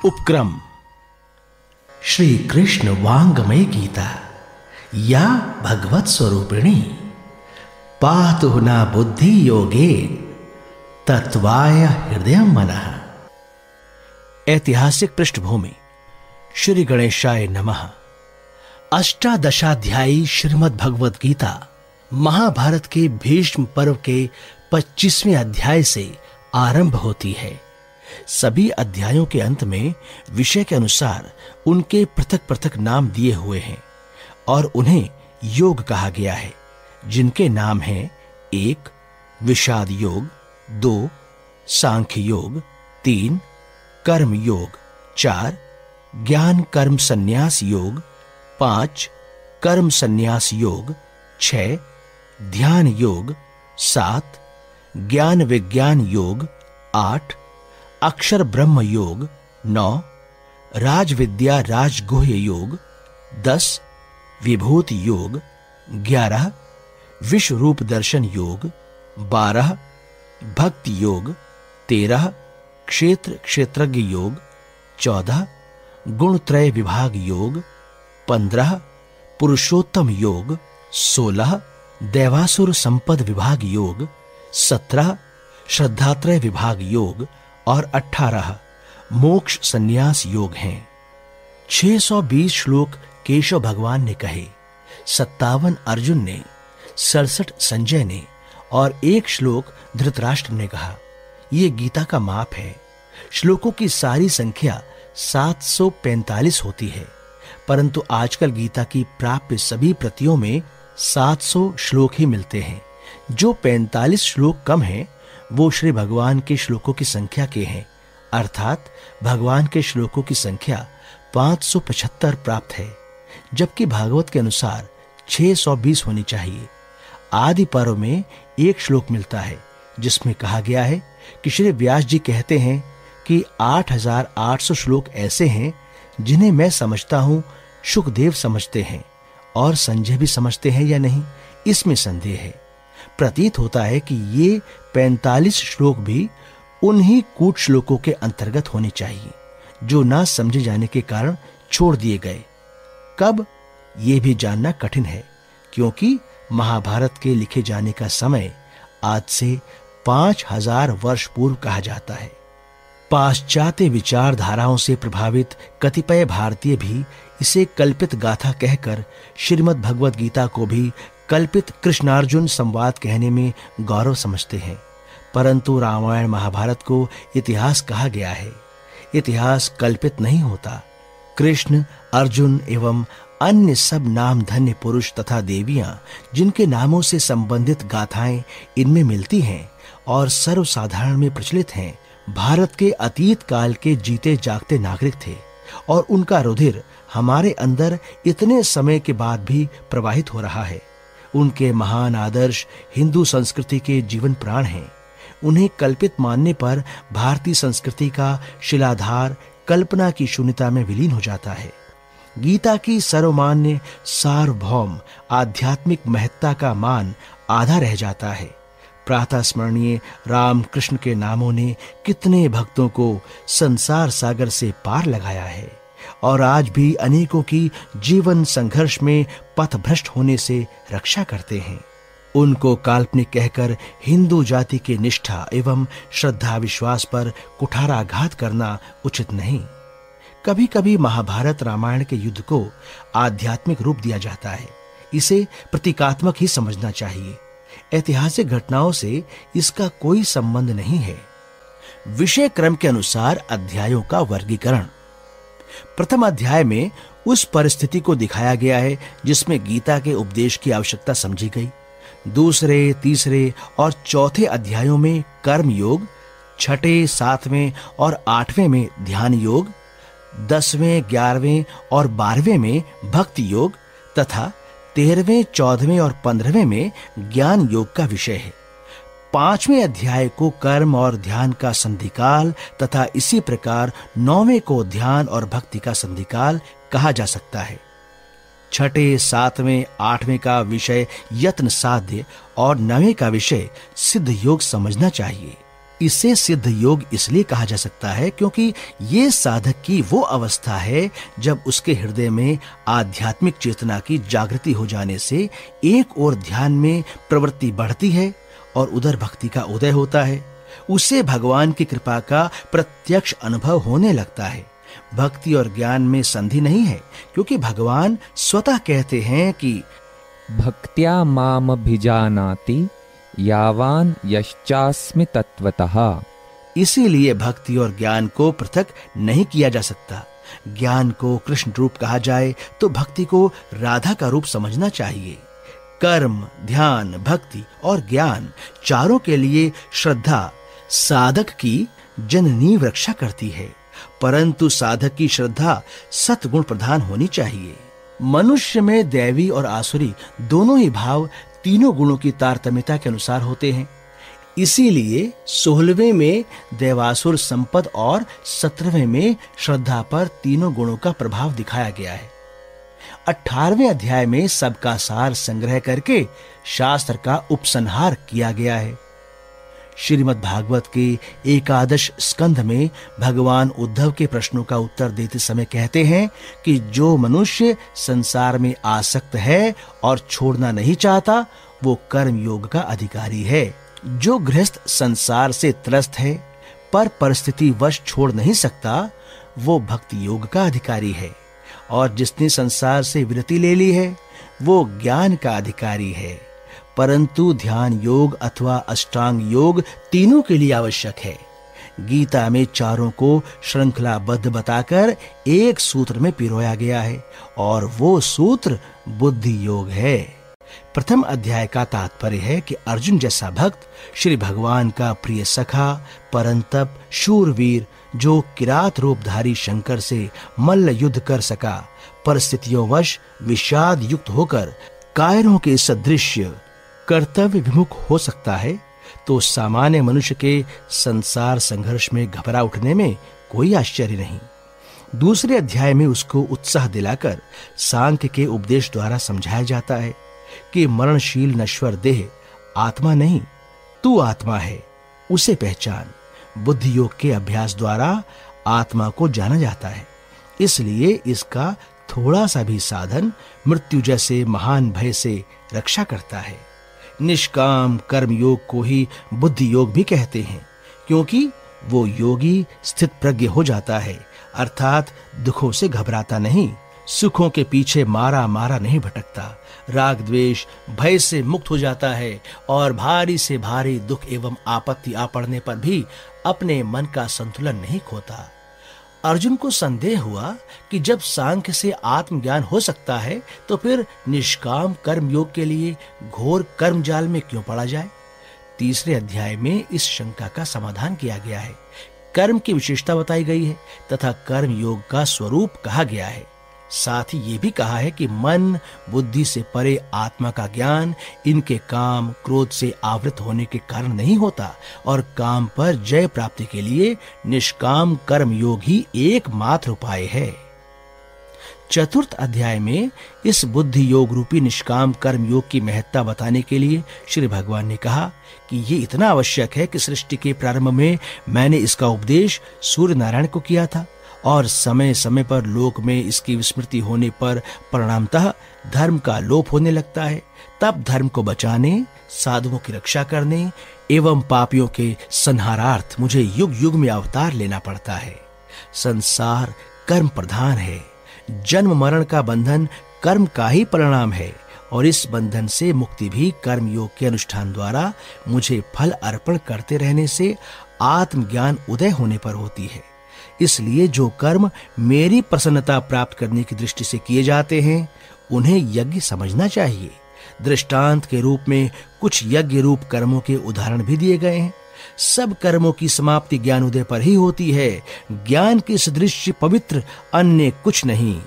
उपक्रम श्री कृष्ण वांगमय गीता या भगवत स्वरूपिणी पातु न बुद्धि योगे तत्वाय हृदय मनः। ऐतिहासिक पृष्ठभूमि। श्री गणेशाय नमः। अष्टादशाध्यायी श्रीमद् भगवद गीता महाभारत के भीष्म पर्व के 25वें अध्याय से आरंभ होती है। सभी अध्यायों के अंत में विषय के अनुसार उनके पृथक पृथक नाम दिए हुए हैं और उन्हें योग कहा गया है, जिनके नाम हैं 1 विषाद योग, 2 सांख्य योग, 3 कर्म योग, 4 ज्ञान कर्म संन्यास योग, 5 कर्म संन्यास योग, 6 ध्यान योग, 7 ज्ञान विज्ञान योग, 8 अक्षर ब्रह्म योग, 9 राज विद्या राजगुह्य योग, 10 विभूति योग, 11 विश्व रूप दर्शन योग, 12 भक्ति योग, 13 क्षेत्र क्षेत्रज्ञ योग, 14 गुणत्रय विभाग योग, 15 पुरुषोत्तम योग, 16 देवासुर संपद विभाग योग, 17 श्रद्धात्रय विभाग योग और 18 मोक्ष संन्यास योग हैं। 620 श्लोक केशव भगवान ने कहे, 57 अर्जुन ने, 67 संजय ने और 1 श्लोक धृतराष्ट्र ने कहा। यह गीता का माप है। श्लोकों की सारी संख्या 745 होती है, परंतु आजकल गीता की प्राप्य सभी प्रतियों में 700 श्लोक ही मिलते हैं। जो 45 श्लोक कम हैं, वो श्री भगवान के श्लोकों की संख्या के हैं, अर्थात भगवान के श्लोकों की संख्या 575 प्राप्त है, जबकि भागवत के अनुसार 620 होनी चाहिए। आदि पर्व में 1 श्लोक मिलता है, जिसमें कहा गया है कि श्री व्यास जी कहते हैं कि 8800 श्लोक ऐसे हैं जिन्हें मैं समझता हूं, शुकदेव समझते हैं और संजय भी समझते हैं या नहीं, इसमें संदेह है। प्रतीत होता है कि ये 45 श्लोक भी उन्हीं कूट श्लोकों के अंतर्गत होने चाहिए जो ना समझे जाने के कारण छोड़ दिए गए। कब, ये भी जानना कठिन है, क्योंकि महाभारत के लिखे जाने का समय आज से 5000 वर्ष पूर्व कहा जाता है। पाश्चात्य विचारधाराओं से प्रभावित कतिपय भारतीय भी इसे कल्पित गाथा कहकर श्रीमद् भगवद गीता को भी कल्पित कृष्णार्जुन संवाद कहने में गौरव समझते हैं, परंतु रामायण महाभारत को इतिहास कहा गया है। इतिहास कल्पित नहीं होता। कृष्ण, अर्जुन एवं अन्य सब नाम धन्य पुरुष तथा देवियां जिनके नामों से संबंधित गाथाएं इनमें मिलती हैं और सर्वसाधारण में प्रचलित हैं, भारत के अतीत काल के जीते जागते नागरिक थे और उनका रुधिर हमारे अंदर इतने समय के बाद भी प्रवाहित हो रहा है। उनके महान आदर्श हिंदू संस्कृति के जीवन प्राण हैं। उन्हें कल्पित मानने पर भारतीय संस्कृति का शिलाधार कल्पना की शून्यता में विलीन हो जाता है। गीता की सर्वमान्य सार्वभौम आध्यात्मिक महत्ता का मान आधा रह जाता है। प्रातः स्मरणीय राम कृष्ण के नामों ने कितने भक्तों को संसार सागर से पार लगाया है और आज भी अनेकों की जीवन संघर्ष में पथभ्रष्ट होने से रक्षा करते हैं। उनको काल्पनिक कहकर हिंदू जाति की निष्ठा एवं श्रद्धा विश्वास पर कुठाराघात करना उचित नहीं। कभी कभी महाभारत रामायण के युद्ध को आध्यात्मिक रूप दिया जाता है। इसे प्रतीकात्मक ही समझना चाहिए। ऐतिहासिक घटनाओं से इसका कोई संबंध नहीं है। विषय क्रम के अनुसार अध्यायों का वर्गीकरण। प्रथम अध्याय में उस परिस्थिति को दिखाया गया है जिसमें गीता के उपदेश की आवश्यकता समझी गई। दूसरे, तीसरे और चौथे अध्यायों में कर्म योग, छठे, 7वें और 8वें में ध्यान योग, 10वें, 11वें और 12वें में भक्ति योग तथा 13वें, 14वें और 15वें में ज्ञान योग का विषय है। 5वें अध्याय को कर्म और ध्यान का संधिकाल तथा इसी प्रकार 9वें को ध्यान और भक्ति का संधिकाल कहा जा सकता है। छठे, 7वें, 8वें का विषय यत्न साध्य और 9वें का विषय सिद्ध योग समझना चाहिए। इसे सिद्ध योग इसलिए कहा जा सकता है क्योंकि ये साधक की वो अवस्था है जब उसके हृदय में आध्यात्मिक चेतना की जागृति हो जाने से एक ओर ध्यान में प्रवृत्ति बढ़ती है और उधर भक्ति का उदय होता है। उसे भगवान की कृपा का प्रत्यक्ष अनुभव होने लगता है। भक्ति और ज्ञान में संधि नहीं है क्योंकि भगवान स्वतः कहते हैं कि भक्त्या मामभिजानाति यावान यश्चास्मि तत्वतः। इसीलिए भक्ति और ज्ञान को पृथक नहीं किया जा सकता। ज्ञान को कृष्ण रूप कहा जाए तो भक्ति को राधा का रूप समझना चाहिए। कर्म, ध्यान, भक्ति और ज्ञान चारों के लिए श्रद्धा साधक की जननीव रक्षा करती है, परंतु साधक की श्रद्धा सत्गुण प्रधान होनी चाहिए। मनुष्य में दैवी और आसुरी दोनों ही भाव तीनों गुणों की तारतम्यता के अनुसार होते हैं। इसीलिए 16वें में देवासुर संपद और 17वें में श्रद्धा पर तीनों गुणों का प्रभाव दिखाया गया है। 18वें अध्याय में सबका सार संग्रह करके शास्त्र का उपसंहार किया गया है। श्रीमद् भागवत के एकादश स्कंध में भगवान उद्धव के प्रश्नों का उत्तर देते समय कहते हैं कि जो मनुष्य संसार में आसक्त है और छोड़ना नहीं चाहता वो कर्म योग का अधिकारी है। जो गृहस्थ संसार से त्रस्त है पर परिस्थिति वश छोड़ नहीं सकता वो भक्ति योग का अधिकारी है, और जिसने संसार से विरति ले ली है वो ज्ञान का अधिकारी है। परंतु ध्यान योग अथवा अष्टांग योग तीनों के लिए आवश्यक है। गीता में चारों को श्रृंखलाबद्ध बताकर एक सूत्र में पिरोया गया है और वो सूत्र बुद्धि योग है। प्रथम अध्याय का तात्पर्य है कि अर्जुन जैसा भक्त श्री भगवान का प्रिय सखा, परंतप, शूरवीर जो किरात रूपधारी शंकर से मल्ल युद्ध कर सका, परिस्थितियों वश विषाद युक्त होकर कायरों के सदृश कर्तव्य विमुख हो सकता है, तो सामान्य मनुष्य के संसार संघर्ष में घबरा उठने में कोई आश्चर्य नहीं। दूसरे अध्याय में उसको उत्साह दिलाकर सांख्य के उपदेश द्वारा समझाया जाता है कि मरणशील नश्वर देह आत्मा नहीं, तू आत्मा है, उसे पहचान। बुद्धि योग के अभ्यास द्वारा आत्मा को जाना जाता है, इसलिए इसका थोड़ा सा भी साधन मृत्यु जैसे महान भय से रक्षा करता है। निष्काम कर्म योग को ही बुद्धि योग भी कहते हैं क्योंकि वो योगी स्थित प्रज्ञ हो जाता है, अर्थात दुखों से घबराता नहीं, सुखों के पीछे मारा मारा नहीं भटकता, राग द्वेष भय से मुक्त हो जाता है और भारी से भारी दुख एवं आपत्ति आ पड़ने पर भी अपने मन का संतुलन नहीं खोता। अर्जुन को संदेह हुआ कि जब सांख्य से आत्मज्ञान हो सकता है तो फिर निष्काम कर्म योग के लिए घोर कर्म जाल में क्यों पड़ा जाए। तीसरे अध्याय में इस शंका का समाधान किया गया है। कर्म की विशेषता बताई गई है तथा कर्म योग का स्वरूप कहा गया है। साथ ही ये भी कहा है कि मन बुद्धि से परे आत्मा का ज्ञान इनके काम क्रोध से आवृत होने के कारण नहीं होता और काम पर जय प्राप्ति के लिए निष्काम कर्म योग ही एकमात्र उपाय है। चतुर्थ अध्याय में इस बुद्धि योग रूपी निष्काम कर्म योग की महत्ता बताने के लिए श्री भगवान ने कहा कि ये इतना आवश्यक है कि सृष्टि के प्रारंभ में मैंने इसका उपदेश सूर्य नारायण को किया था और समय समय पर लोक में इसकी विस्मृति होने पर परिणामतः धर्म का लोप होने लगता है। तब धर्म को बचाने, साधुओं की रक्षा करने एवं पापियों के संहारार्थ मुझे युग युग में अवतार लेना पड़ता है। संसार कर्म प्रधान है, जन्म मरण का बंधन कर्म का ही परिणाम है और इस बंधन से मुक्ति भी कर्म योग के अनुष्ठान द्वारा मुझे फल अर्पण करते रहने से आत्मज्ञान उदय होने पर होती है। इसलिए जो कर्म मेरी प्रसन्नता प्राप्त करने की दृष्टि से किए जाते हैं उन्हें यज्ञ समझना चाहिए। दृष्टांत के रूप में कुछ यज्ञ रूप कर्मों के उदाहरण भी दिए गए हैं। सब कर्मों की समाप्ति ज्ञान उदय पर ही होती है। ज्ञान के सदृश पवित्र अन्य कुछ नहीं।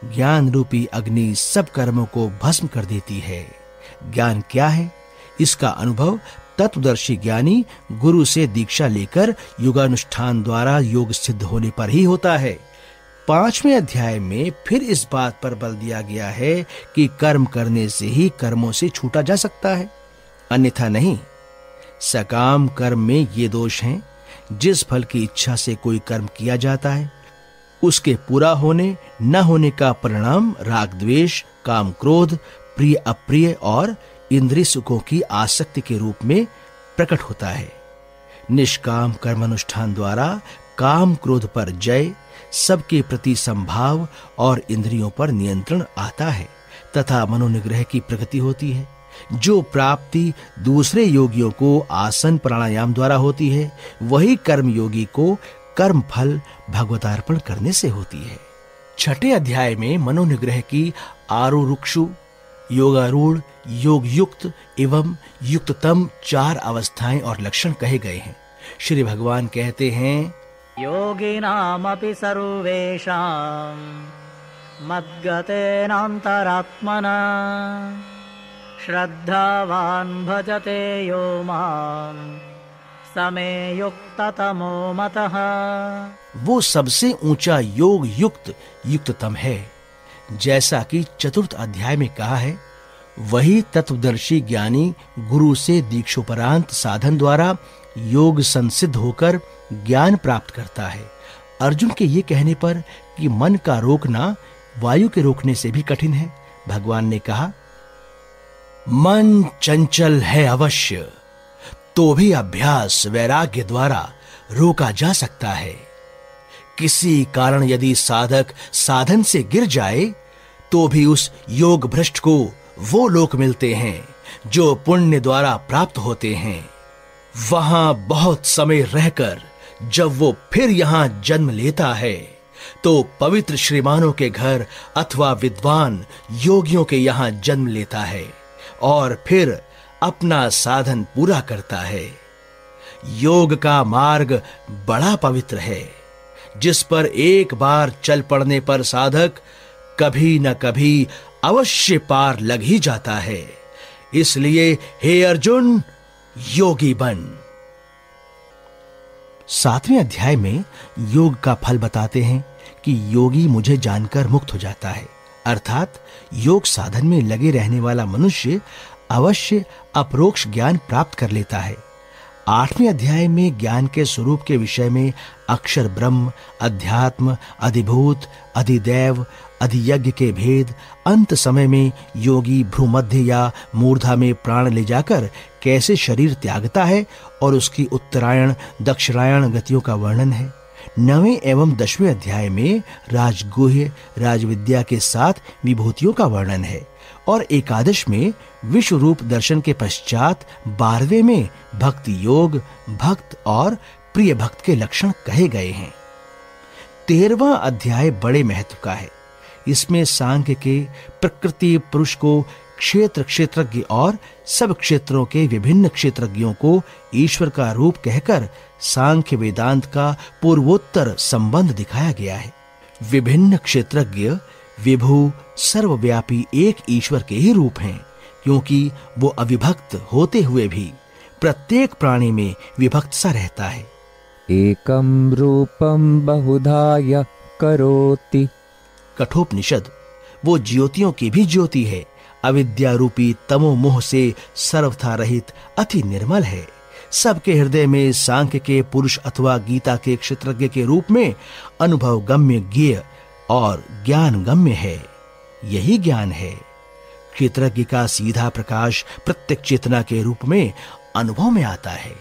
ज्ञान रूपी अग्नि सब कर्मों को भस्म कर देती है। ज्ञान क्या है? इसका अनुभव तत्वदर्शी ज्ञानी गुरु से दीक्षा लेकर योगानुष्ठान द्वारा योग सिद्ध होने पर ही होता है। 5वें अध्याय में फिर इस बात पर बल दिया गया है कि कर्म करने से ही कर्मों से छूटा जा सकता है, अन्यथा नहीं। सकाम कर्म में ये दोष हैं, जिस फल की इच्छा से कोई कर्म किया जाता है उसके पूरा होने न होने का परिणाम राग द्वेष, काम क्रोध, प्रिय अप्रिय और इंद्रिय सुखों की आसक्ति के रूप में प्रकट होता है। निष्काम कर्म अनुष्ठान द्वारा काम क्रोध पर जय, सबके प्रति संभाव और इंद्रियों पर नियंत्रण आता है तथा मनोनिग्रह की प्रगति होती है। जो प्राप्ति दूसरे योगियों को आसन प्राणायाम द्वारा होती है, वही कर्म योगी को कर्म फल भगवतार्पण करने से होती है। छठे अध्याय में मनोनिग्रह की आरूरुक्षु, योगारूढ़, योग युक्त एवं युक्ततम 4 अवस्थाएं और लक्षण कहे गए हैं। श्री भगवान कहते हैं, योगिनामपि सर्वेषां मद्गतेनान्तरात्मना श्रद्धावान् भजते यो मां समे युक्ततमो मतः। वो सबसे ऊंचा योग युक्त युक्ततम है। जैसा कि चतुर्थ अध्याय में कहा है, वही तत्वदर्शी ज्ञानी गुरु से दीक्षोपरांत साधन द्वारा योग संसिद्ध होकर ज्ञान प्राप्त करता है। अर्जुन के ये कहने पर कि मन का रोकना वायु के रोकने से भी कठिन है, भगवान ने कहा, मन चंचल है अवश्य, तो भी अभ्यास वैराग्य द्वारा रोका जा सकता है। किसी कारण यदि साधक साधन से गिर जाए तो भी उस योग भ्रष्ट को वो लोक मिलते हैं जो पुण्य द्वारा प्राप्त होते हैं। वहां बहुत समय रहकर जब वो फिर यहां जन्म लेता है तो पवित्र श्रीमानों के घर अथवा विद्वान योगियों के यहां जन्म लेता है और फिर अपना साधन पूरा करता है। योग का मार्ग बड़ा पवित्र है, जिस पर एक बार चल पड़ने पर साधक कभी न कभी अवश्य पार लग ही जाता है। इसलिए हे अर्जुन, योगी बन। 7वें अध्याय में योग का फल बताते हैं कि योगी मुझे जानकर मुक्त हो जाता है, अर्थात योग साधन में लगे रहने वाला मनुष्य अवश्य अपरोक्ष ज्ञान प्राप्त कर लेता है। 8वें अध्याय में ज्ञान के स्वरूप के विषय में अक्षर ब्रह्म, अध्यात्म, अधिभूत, अधिदैव, अधियज्ञ के भेद, अंत समय में योगी भ्रूमध्य या मूर्धा में प्राण ले जाकर कैसे शरीर त्यागता है और उसकी उत्तरायण दक्षिणायण गतियों का वर्णन है। 9वें एवं 10वें अध्याय में राजगुह्य राजविद्या के साथ विभूतियों का वर्णन है और एकादश में विश्व रूप दर्शन के पश्चात 12वें में भक्ति योग, भक्त और प्रिय भक्त के लक्षण कहे गए हैं। 13वां अध्याय बड़े महत्व का है। इसमें सांख्य के प्रकृति पुरुष को क्षेत्र क्षेत्रज्ञ और सब क्षेत्रों के विभिन्न क्षेत्रज्ञों को ईश्वर का रूप कहकर सांख्य वेदांत का पूर्वोत्तर संबंध दिखाया गया है। विभिन्न क्षेत्रज्ञ विभु सर्वव्यापी एक ईश्वर के ही रूप हैं, क्योंकि वो अविभक्त होते हुए भी प्रत्येक प्राणी में विभक्त सा रहता है। एकम रूपम बहुधा यः करोति। कठोपनिषद वो ज्योतियों की भी ज्योति है, अविद्या रूपी तमो मोह से सर्वथा रहित अति निर्मल है। सबके हृदय में सांख्य के पुरुष अथवा गीता के क्षेत्रज्ञ के रूप में अनुभव गम्य ज्ञेय और ज्ञान गम्य है। यही ज्ञान है। क्षेत्रज्ञ का सीधा प्रकाश प्रत्यक्ष चेतना के रूप में अनुभव में आता है।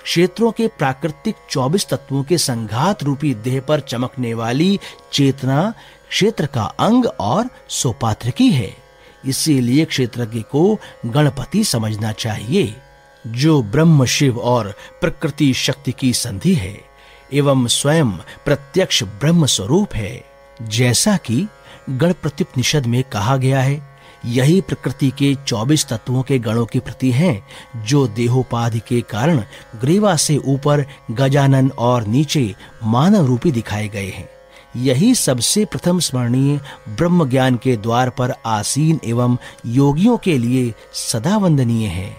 क्षेत्रों के प्राकृतिक 24 तत्वों के संघात रूपी देह पर चमकने वाली चेतना क्षेत्र का अंग और सोपात्र की है। इसीलिए क्षेत्रज्ञ को गणपति समझना चाहिए, जो ब्रह्म शिव और प्रकृति शक्ति की संधि है एवं स्वयं प्रत्यक्ष ब्रह्म स्वरूप है। जैसा कि गणप्रत्युपनिषद में कहा गया है, यही प्रकृति के 24 तत्वों के गणों की प्रति हैं, जो देहोपाधि के कारण ग्रीवा से ऊपर गजानन और नीचे मानव रूपी दिखाए गए हैं। यही सबसे प्रथम स्मरणीय ब्रह्म ज्ञान के द्वार पर आसीन एवं योगियों के लिए सदा वंदनीय है।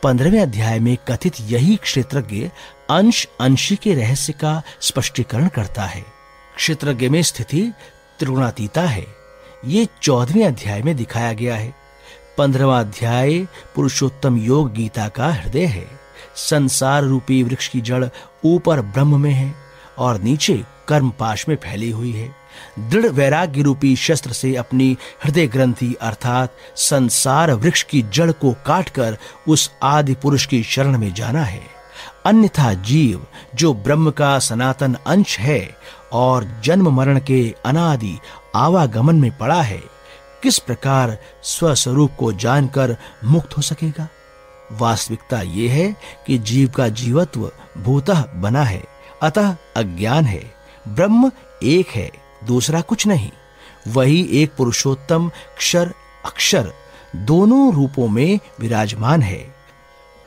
15वें अध्याय में कथित यही क्षेत्रज्ञ अंश अंशी के रहस्य का स्पष्टीकरण करता है। क्षेत्रज्ञ में स्थिति त्रिगुणातीता है। ये 14वें अध्याय में दिखाया गया है। 15वां अध्याय पुरुषोत्तम योग गीता का हृदय है। संसार रूपी वृक्ष की जड़ ऊपर ब्रह्म में है और नीचे कर्म पाश में फैली हुई है। दृढ़ वैराग्य रूपी शस्त्र से अपनी हृदय ग्रंथि अर्थात संसार वृक्ष की जड़ को काटकर उस आदि पुरुष की शरण में जाना है। अन्यथा जीव जो ब्रह्म का सनातन अंश है और जन्म मरण के अनादि आवागमन में पड़ा है, किस प्रकार स्वस्वरूप को जानकर मुक्त हो सकेगा? वास्तविकता यह है कि जीव का जीवत्व भूतः बना है, अतः अज्ञान है। ब्रह्म एक है, दूसरा कुछ नहीं। वही एक पुरुषोत्तम क्षर अक्षर दोनों रूपों में विराजमान है।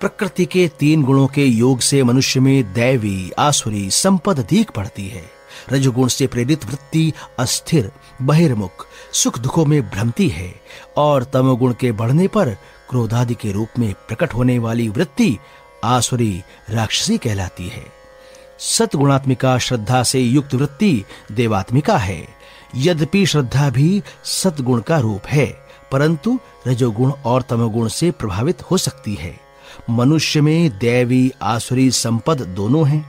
प्रकृति के 3 गुणों के योग से मनुष्य में दैवी आसुरी संपद अधिक पड़ती है। रजोगुण से प्रेरित वृत्ति अस्थिर बहिर्मुख सुख दुखों में भ्रमती है और तमोगुण के बढ़ने पर क्रोधादि के रूप में प्रकट होने वाली वृत्ति आसुरी राक्षसी कहलाती है। सतगुणात्मिका श्रद्धा से युक्त वृत्ति देवात्मिका है। यद्यपि श्रद्धा भी सतगुण का रूप है, परंतु रजोगुण और तमोगुण से प्रभावित हो सकती है। मनुष्य में दैवी आसुरी संपद दोनों हैं।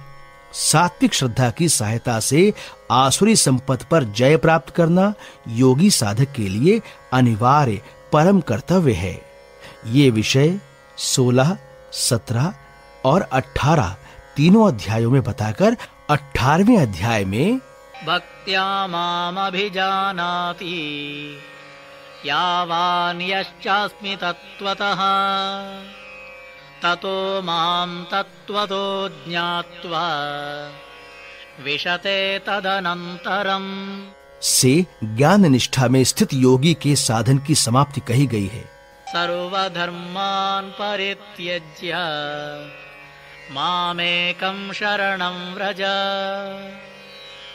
सात्विक श्रद्धा की सहायता से आसुरी संपद पर जय प्राप्त करना योगी साधक के लिए अनिवार्य परम कर्तव्य है। ये विषय 16, 17 और 18 तीनों अध्यायों में बताकर 18वें अध्याय में भक्त्या मामभिजानाति यावान् यश्चास्मि तत्त्वतः ततो मां तत्त्वतो ज्ञात्वा विशते तदनन्तरम् से ज्ञान निष्ठा में स्थित योगी के साधन की समाप्ति कही गई है। सर्वधर्मान् परित्यज्य मामेकं शरणं व्रज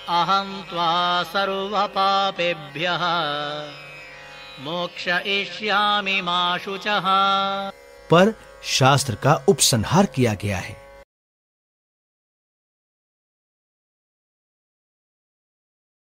अहं त्वा सर्वपापेभ्यः मोक्षयिष्यामि मा शुचः। पर शास्त्र का उपसंहार किया गया है।